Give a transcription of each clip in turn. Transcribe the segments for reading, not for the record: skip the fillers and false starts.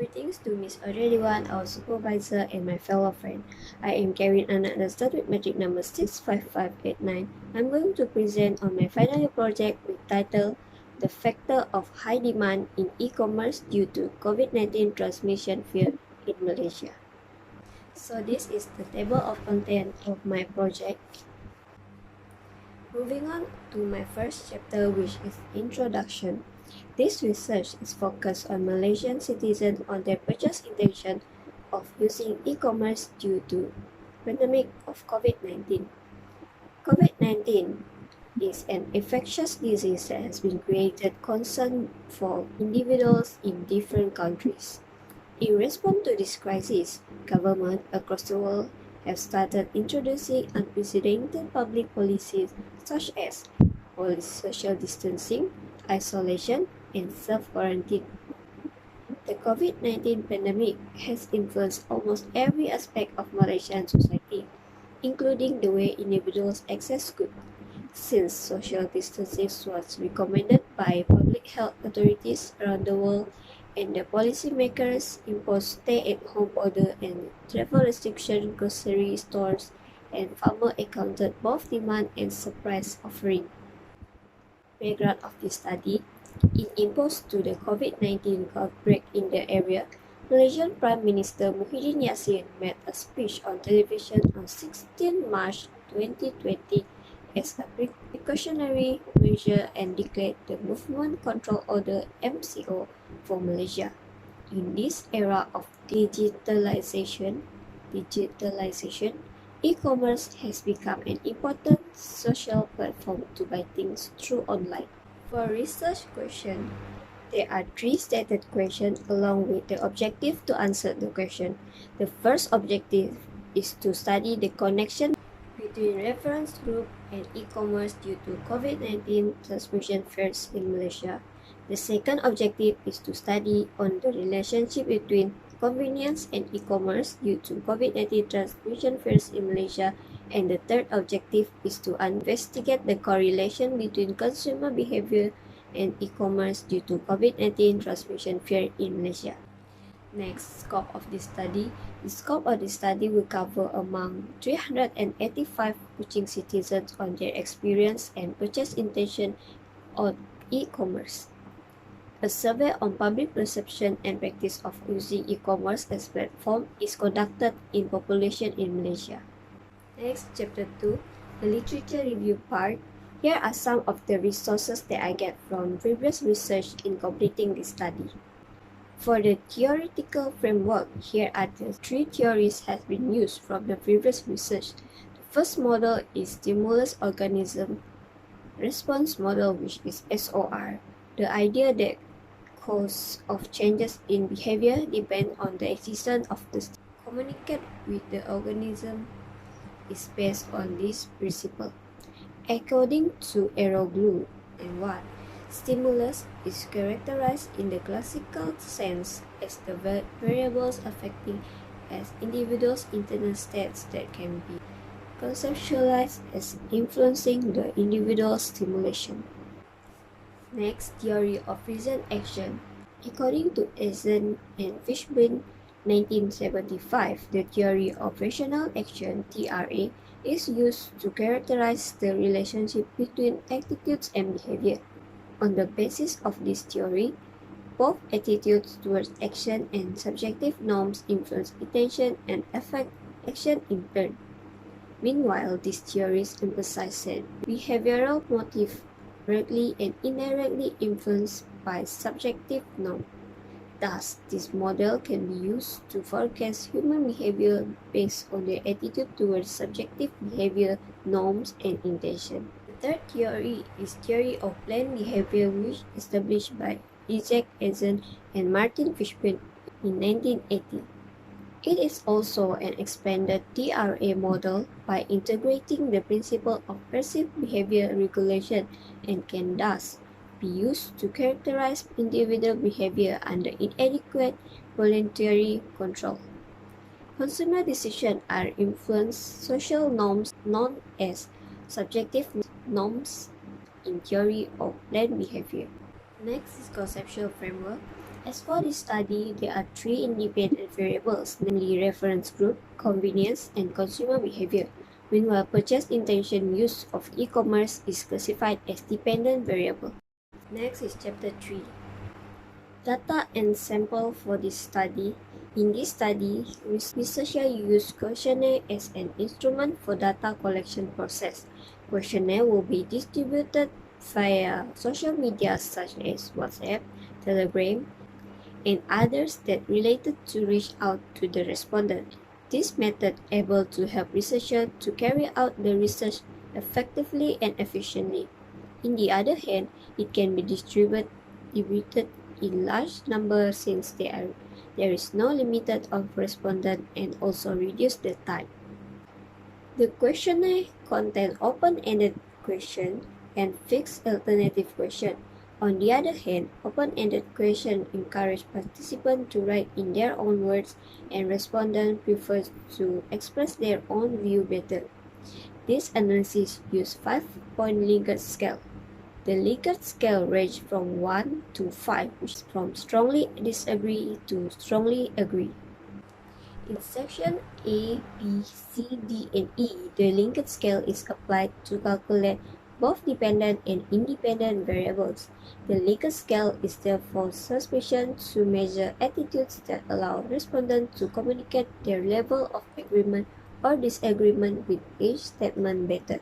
Greetings to Miss Aurelian, our supervisor, and my fellow friend. I am Karen Anak that start with magic number 65589. I'm going to present on my final year project with title The Factor of High Demand in E-Commerce Due to COVID-19 Transmission Fear in Malaysia. So this is the table of content of my project. Moving on to my first chapter, which is Introduction. This research is focused on Malaysian citizens on their purchase intention of using e-commerce due to pandemic of COVID-19. COVID-19 is an infectious disease that has been created concern for individuals in different countries. In response to this crisis, governments across the world have started introducing unprecedented public policies such as social distancing, isolation, and self-quarantine. The COVID-19 pandemic has influenced almost every aspect of Malaysian society, including the way individuals access goods. Since social distancing was recommended by public health authorities around the world, and the policymakers imposed stay-at-home order and travel restriction, grocery stores and farmers encountered both demand and surprise offering. Background of this study: in response to the COVID-19 outbreak in the area, Malaysian Prime Minister Muhyiddin Yassin made a speech on television on 16 March 2020 as a precautionary measure and declared the Movement Control Order (MCO) for Malaysia. In this era of digitalization, e-commerce has become an important social platform to buy things through online. For research question, there are three stated questions along with the objective to answer the question. The first objective is to study the connection between reference group and e-commerce due to COVID-19 transmission fears in Malaysia. The second objective is to study on the relationship between convenience and e-commerce due to COVID-19 transmission fears in Malaysia. And the third objective is to investigate the correlation between consumer behavior and e-commerce due to COVID-19 transmission fear in Malaysia. Next, scope of this study. The scope of this study will cover among 385 Kuching citizens on their experience and purchase intention on e-commerce. A survey on public perception and practice of using e-commerce as platform is conducted in population in Malaysia. Next, chapter 2, the literature review part. Here are some of the resources that I get from previous research in completing this study. For the theoretical framework, here are the three theories has been used from the previous research. The first model is stimulus organism response model, which is SOR. The idea that cause of changes in behavior depend on the existence of the communicate with the organism is based on this principle. According to Glue and Watt, stimulus is characterized in the classical sense as the variables affecting as individuals' internal states that can be conceptualized as influencing the individual's stimulation. Next, theory of reason action. According to Eisen and Fishburne, 1975, the theory of rational action (TRA) is used to characterize the relationship between attitudes and behavior. On the basis of this theory, both attitudes towards action and subjective norms influence intention and affect action in turn. Meanwhile, these theories emphasize that behavioral motives directly and indirectly influenced by subjective norms. Thus, this model can be used to forecast human behavior based on their attitude towards subjective behavior, norms, and intention. The third theory is theory of planned behavior, which established by Isaac Eisen and Martin Fishburne in 1980. It is also an expanded TRA model by integrating the principle of perceived behavior regulation and can thus be used to characterize individual behavior under inadequate voluntary control. Consumer decisions are influenced social norms known as subjective norms in theory of planned behavior. Next is conceptual framework. As for this study, there are three independent variables, namely reference group, convenience, and consumer behavior. Meanwhile, purchase intention use of e-commerce is classified as dependent variable. Next is chapter 3. Data and sample for this study. In this study, researchers use questionnaire as an instrument for data collection process. Questionnaire will be distributed via social media such as WhatsApp, Telegram, and others that related to reach out to the respondent. This method able to help researchers to carry out the research effectively and efficiently. On the other hand, it can be distributed in large numbers since there is no limit of respondents and also reduce the time. The questionnaire contains open-ended questions and fixed alternative questions. On the other hand, open-ended questions encourage participants to write in their own words and respondents prefer to express their own view better. This analysis uses 5-point Likert scale. The Likert scale ranges from 1 to 5, which is from strongly disagree to strongly agree. In section A, B, C, D, and E, the Likert scale is applied to calculate both dependent and independent variables. The Likert scale is therefore sufficient to measure attitudes that allow respondents to communicate their level of agreement or disagreement with each statement better.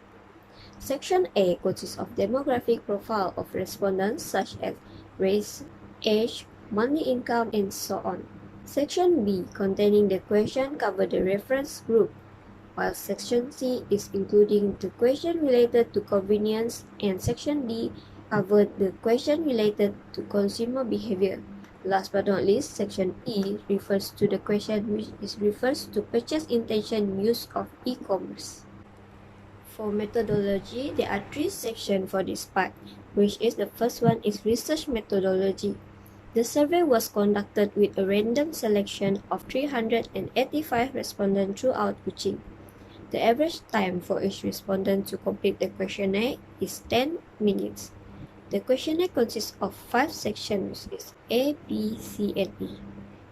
Section A consists of demographic profile of respondents such as race, age, monthly income, and so on. Section B containing the question covers the reference group, while Section C is including the question related to convenience, and Section D covers the question related to consumer behavior. Last but not least, Section E refers to the question which refers to purchase intention use of e-commerce. For methodology, there are three sections for this part, which is the first one is research methodology. The survey was conducted with a random selection of 385 respondents throughout Kuching. The average time for each respondent to complete the questionnaire is 10 minutes. The questionnaire consists of 5 sections, is A, B, C, and E.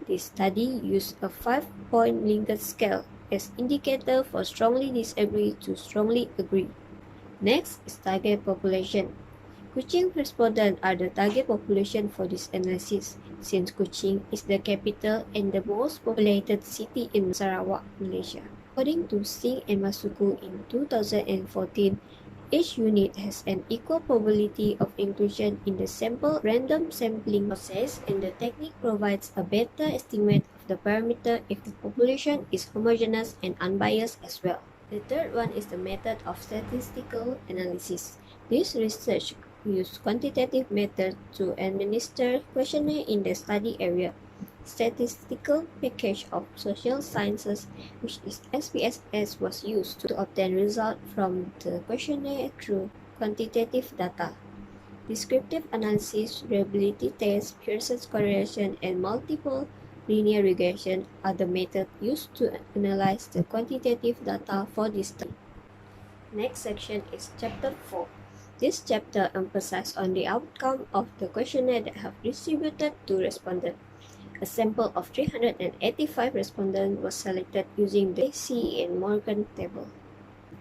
This study used a 5-point Likert scale as indicator for strongly disagree to strongly agree. Next is target population. Kuching respondents are the target population for this analysis, since Kuching is the capital and the most populated city in Sarawak, Malaysia. According to Singh and Masuku in 2014, each unit has an equal probability of inclusion in the sample random sampling process, and the technique provides a better estimate of the parameter if the population is homogeneous and unbiased as well. The third one is the method of statistical analysis. This research uses quantitative method to administer questionnaire in the study area. Statistical package of social sciences, which is SPSS, was used to obtain results from the questionnaire through quantitative data. Descriptive analysis, reliability tests, Pearson's correlation, and multiple linear regression are the methods used to analyze the quantitative data for this study. Next section is Chapter 4. This chapter emphasizes on the outcome of the questionnaire that have distributed to respondents. A sample of 385 respondents was selected using the AC and Morgan table.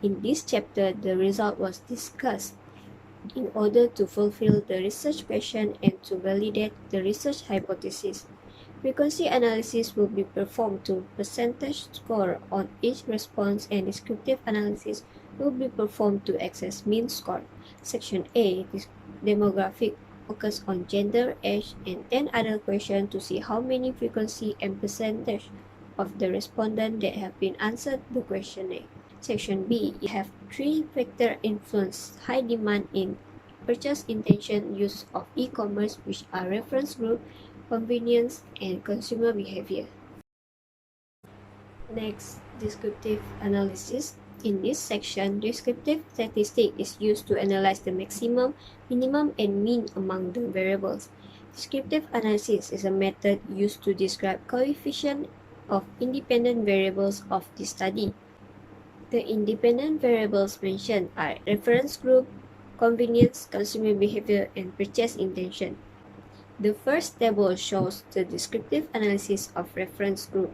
In this chapter, the result was discussed in order to fulfill the research question and to validate the research hypothesis. Frequency analysis will be performed to percentage score on each response, and descriptive analysis will be performed to access mean score. Section A is demographic, focus on gender, age, and 10 other questions to see how many frequency and percentage of the respondents that have been answered the questionnaire. Section B have 3 factors influence high demand in purchase intention use of e-commerce, which are reference group, convenience, and consumer behavior. Next, descriptive analysis. In this section, descriptive statistic is used to analyze the maximum, minimum, and mean among the variables. Descriptive analysis is a method used to describe coefficient of independent variables of the study. The independent variables mentioned are reference group, convenience, consumer behavior, and purchase intention. The first table shows the descriptive analysis of reference group.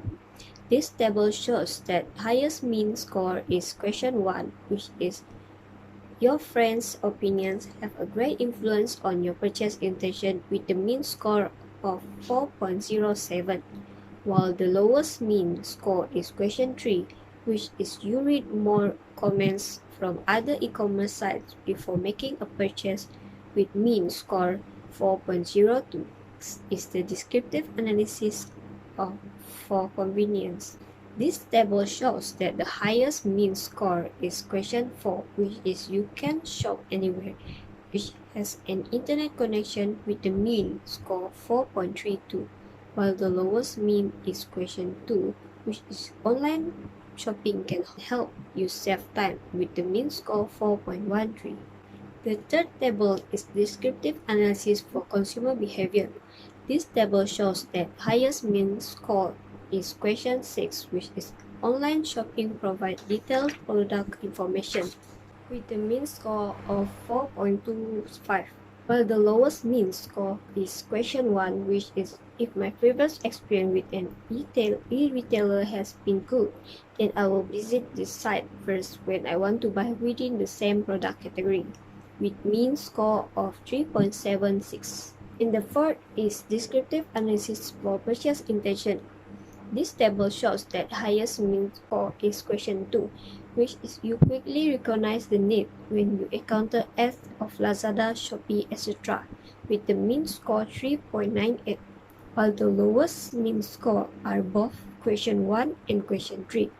This table shows that highest mean score is question 1, which is your friends' opinions have a great influence on your purchase intention with the mean score of 4.07, while the lowest mean score is question 3, which is you read more comments from other e-commerce sites before making a purchase with mean score 4.02 is the descriptive analysis of for convenience. This table shows that the highest mean score is question 4, which is you can shop anywhere, which has an internet connection with the mean score 4.32, while the lowest mean is question 2, which is online shopping can help you save time with the mean score 4.13. The third table is descriptive analysis for consumer behavior. This table shows that highest mean score is question 6, which is online shopping provides detailed product information with the mean score of 4.25, while the lowest mean score is question 1, which is if my previous experience with an e-retailer has been good, then I will visit this site first when I want to buy within the same product category, with mean score of 3.76. And the fourth is descriptive analysis for purchase intention. This table shows that highest mean score is question 2, which is you quickly recognize the need when you encounter ads of Lazada, Shopee, etc. with the mean score 3.98, while the lowest mean score are both question 1 and question 3,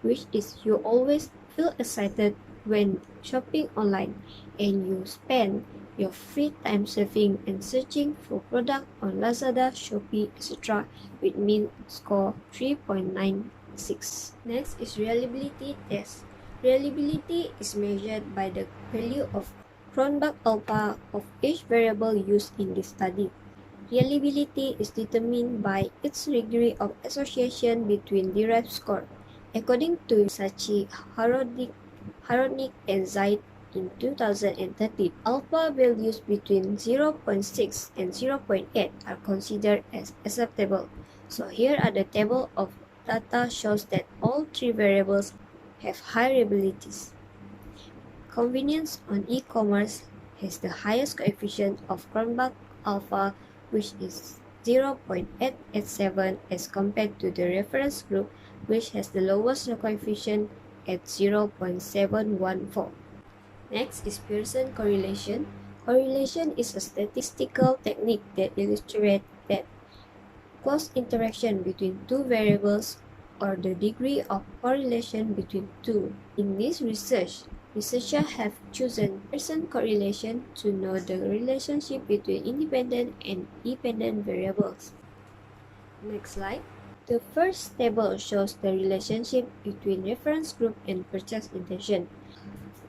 which is you always feel excited when shopping online and you spend your free time surfing and searching for products on Lazada, Shopee, etc. with mean score 3.96. Next is reliability test. Reliability is measured by the value of Cronbach alpha of each variable used in this study. Reliability is determined by its degree of association between derived score. According to Sachi, Haronic, and Zaid in 2013, alpha values between 0.6 and 0.8 are considered as acceptable. So here are the table of data shows that all three variables have high reliabilities. Convenience on e-commerce has the highest coefficient of Cronbach alpha, which is 0.887 as compared to the reference group, which has the lowest coefficient at 0.714. Next is Pearson correlation. Correlation is a statistical technique that illustrates that close interaction between two variables or the degree of correlation between two. In this research, researchers have chosen Pearson correlation to know the relationship between independent and dependent variables. Next slide. The first table shows the relationship between reference group and purchase intention.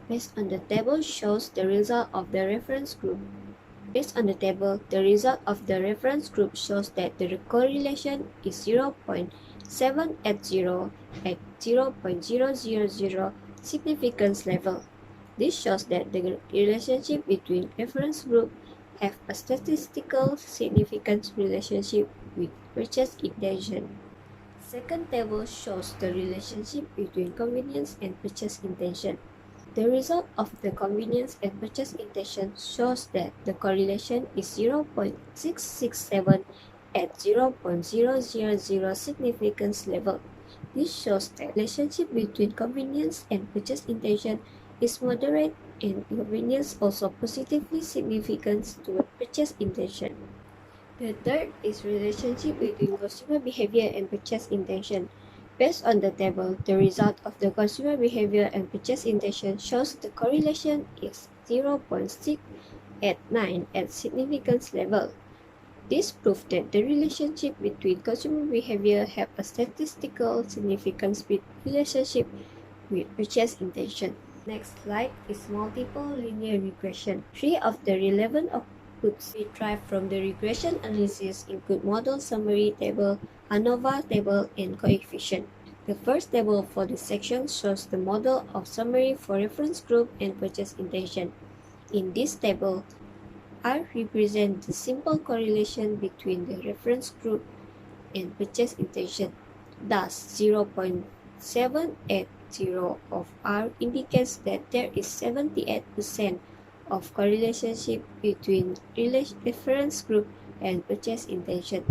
Based on the table shows the result of the reference group. Based on the table, the result of the reference group shows that the correlation is 0.780 at 0.000 significance level. This shows that the relationship between reference group have a statistical significance relationship with purchase intention. Second table shows the relationship between convenience and purchase intention. The result of the convenience and purchase intention shows that the correlation is 0.667 at 0.000 significance level. This shows that the relationship between convenience and purchase intention is moderate and convenience also positively significant to purchase intention. The third is relationship between consumer behavior and purchase intention. Based on the table, the result of the consumer behavior and purchase intention shows the correlation is 0.689 at significance level. This proves that the relationship between consumer behavior have a statistical significance with relationship with purchase intention. Next slide is multiple linear regression. Three of the relevant outputs derived from the regression analysis include model summary table, ANOVA table, and coefficient. The first table for this section shows the model of summary for reference group and purchase intention. In this table, R represents the simple correlation between the reference group and purchase intention. Thus, 0.780 of R indicates that there is 78% of correlationship between reference group and purchase intention.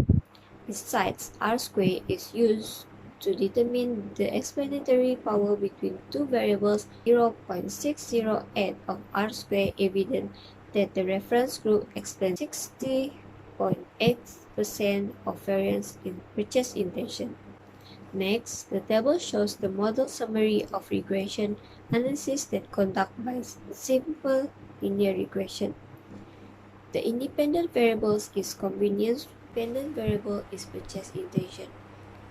Besides, R square is used to determine the explanatory power between two variables. 0.608 of R square evident that the reference group explains 60.8% of variance in purchase intention. Next, the table shows the model summary of regression analysis that conducted by simple linear regression. The independent variables is convenience, dependent variable is purchase intention.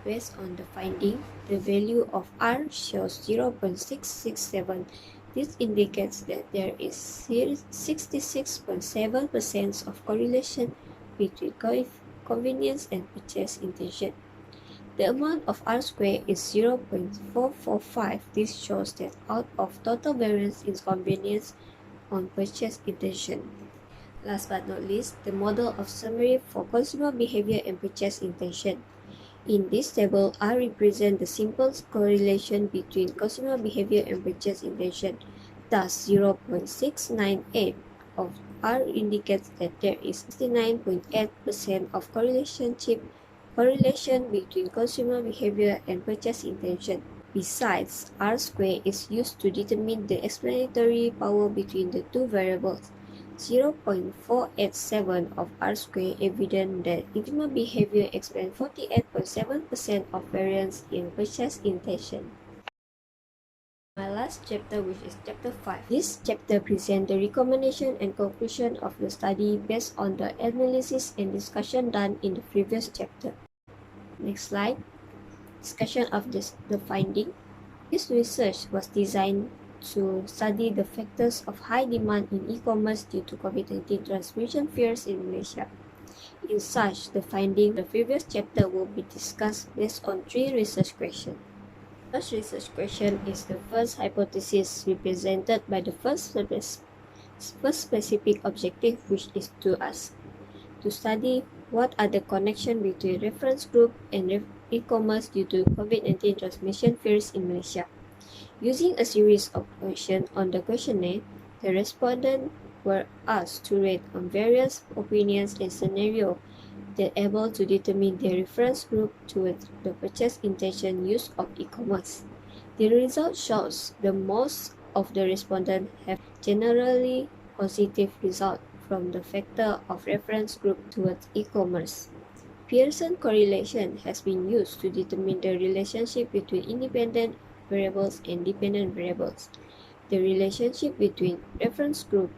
Based on the finding, the value of R shows 0.667. This indicates that there is 66.7% of correlation between convenience and purchase intention. The amount of R squared is 0.445. This shows that out of total variance in convenience on purchase intention. Last but not least, the model of summary for consumer behavior and purchase intention. In this table, R represents the simple correlation between consumer behavior and purchase intention. Thus, 0.698 of R indicates that there is 69.8% of correlation between consumer behavior and purchase intention. Besides, R squared is used to determine the explanatory power between the two variables. 0.487 of R squared evident that consumer behavior explains 48.7% of variance in purchase intention. My last chapter, which is chapter 5. This chapter presents the recommendation and conclusion of the study based on the analysis and discussion done in the previous chapter. Next slide. Discussion of the finding. This research was designed to study the factors of high demand in e-commerce due to COVID-19 transmission fears in Malaysia. In such, the finding of the previous chapter will be discussed based on 3 research questions. First research question is the first hypothesis represented by the first specific objective, which is to study what are the connections between reference group and e-commerce due to COVID-19 transmission fears in Malaysia. Using a series of questions on the questionnaire, the respondents were asked to rate on various opinions and scenarios that are able to determine their reference group towards the purchase intention use of e-commerce. The result shows that most of the respondents have generally positive result from the factor of reference group towards e-commerce. Pearson correlation has been used to determine the relationship between independent variables and dependent variables. The relationship between reference group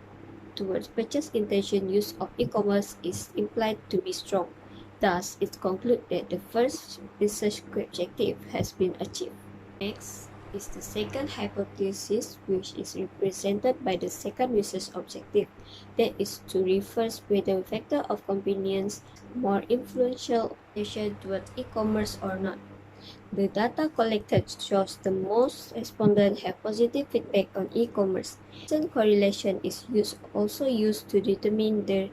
towards purchase intention use of e-commerce is implied to be strong. Thus, it concludes that the first research objective has been achieved. Next is the second hypothesis, which is represented by the second research objective, that is to reverse whether factor of convenience more influential towards e-commerce or not. The data collected shows the most respondents have positive feedback on e-commerce. Pearson correlation is also used to determine the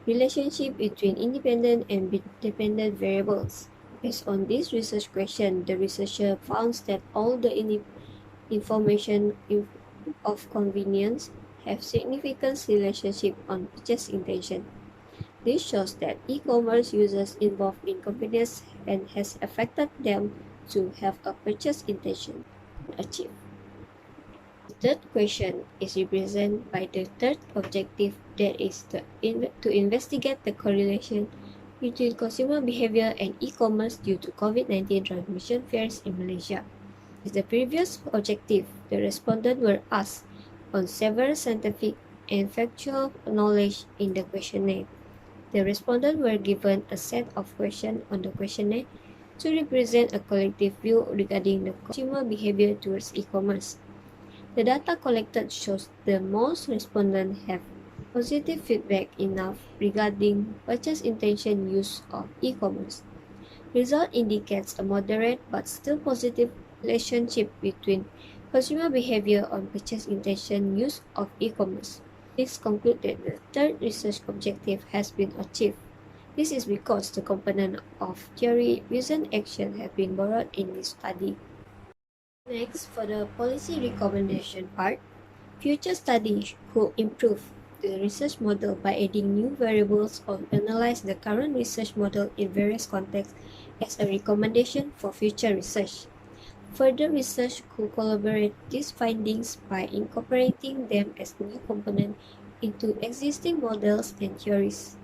relationship between independent and dependent variables. Based on this research question, the researcher found that all the information of convenience have significant relationship on purchase intention. This shows that e-commerce users involved in convenience and has affected them to have a purchase intention achieved. The third question is represented by the third objective, that is to investigate the correlation between consumer behavior and e-commerce due to COVID-19 transmission fears in Malaysia. As the previous objective, the respondents were asked on several scientific and factual knowledge in the questionnaire. The respondents were given a set of questions on the questionnaire to represent a collective view regarding the consumer behavior towards e-commerce. The data collected shows that most respondents have positive feedback enough regarding purchase intention use of e-commerce. Result indicates a moderate but still positive relationship between consumer behavior on purchase intention use of e-commerce. This concludes that the third research objective has been achieved. This is because the component of theory, reason, action have been borrowed in this study. Next, for the policy recommendation part, future studies could improve the research model by adding new variables or analyze the current research model in various contexts as a recommendation for future research. Further research could collaborate these findings by incorporating them as new components into existing models and theories,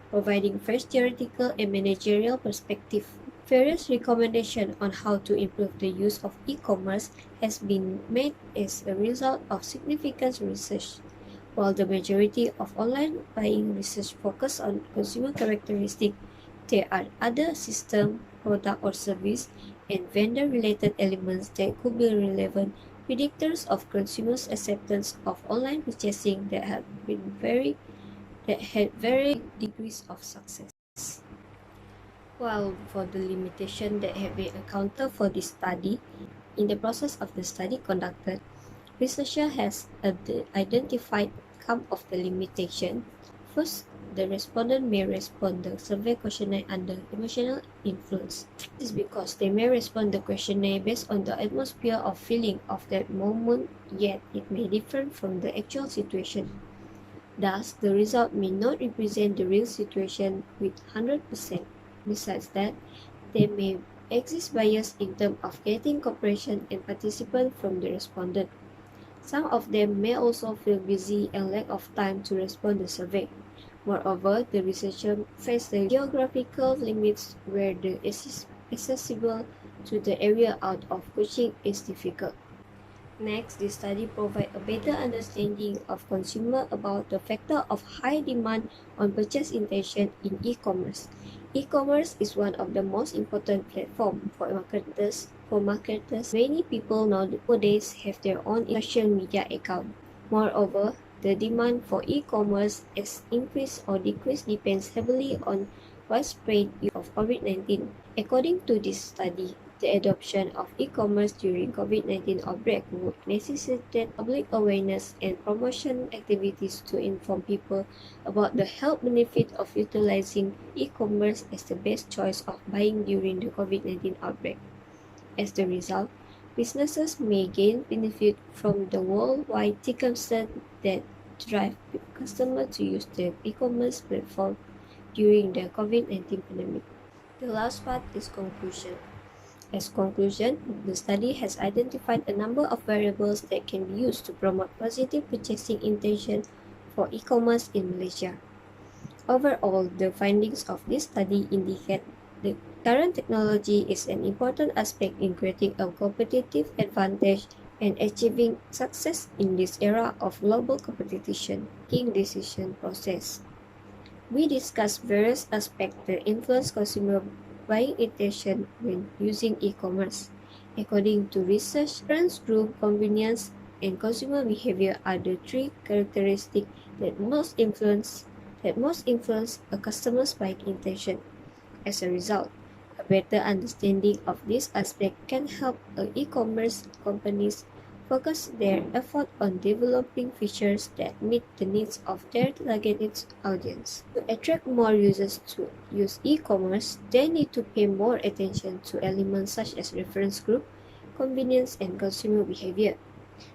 providing fresh theoretical and managerial perspective. Various recommendations on how to improve the use of e-commerce has been made as a result of significant research. While the majority of online buying research focus on consumer characteristics, there are other system, product or service, and vendor-related elements that could be relevant predictors of consumers' acceptance of online purchasing that had varying degrees of success. While for the limitation that have been encountered for this study, in the process of the study conducted, researcher has identified some of the limitation. First, the respondent may respond the survey questionnaire under emotional influence. This is because they may respond the questionnaire based on the atmosphere or feeling of that moment, yet it may differ from the actual situation. Thus, the result may not represent the real situation with 100%. Besides that, there may exist bias in terms of getting cooperation and participation from the respondent. Some of them may also feel busy and lack of time to respond to the survey. Moreover, the researcher faced the geographical limits where the accessible to the area out of coaching is difficult. Next, this study provides a better understanding of consumer about the factor of high demand on purchase intention in e-commerce. E-commerce is one of the most important platforms for marketers. Many people nowadays have their own social media account. Moreover, the demand for e-commerce has increased or decreased depends heavily on widespread use of COVID-19. According to this study, the adoption of e-commerce during COVID-19 outbreak would necessitate public awareness and promotion activities to inform people about the health benefit of utilizing e-commerce as the best choice of buying during the COVID-19 outbreak. As the result, businesses may gain benefit from the worldwide circumstance that drive customers to use the e-commerce platform during the COVID-19 pandemic. The last part is conclusion. As conclusion, the study has identified a number of variables that can be used to promote positive purchasing intention for e-commerce in Malaysia. Overall, the findings of this study indicate the current technology is an important aspect in creating a competitive advantage and achieving success in this era of global competition in decision process. We discussed various aspects that influence consumer buying intention when using e-commerce. According to research, preference group, convenience, and consumer behavior are the three characteristics that most influence a customer's buying intention. As a result, a better understanding of this aspect can help e-commerce companies focus their effort on developing features that meet the needs of their targeted audience. To attract more users to use e-commerce, they need to pay more attention to elements such as reference group, convenience, and consumer behavior.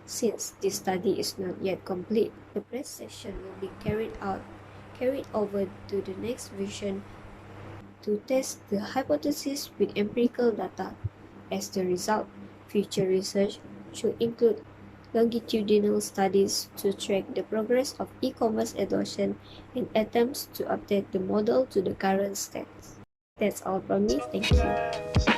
Since this study is not yet complete, the press section will be carried over to the next version to test the hypothesis with empirical data. As the result, future research should include longitudinal studies to track the progress of e-commerce adoption and attempts to update the model to the current state. That's all from me. Thank you.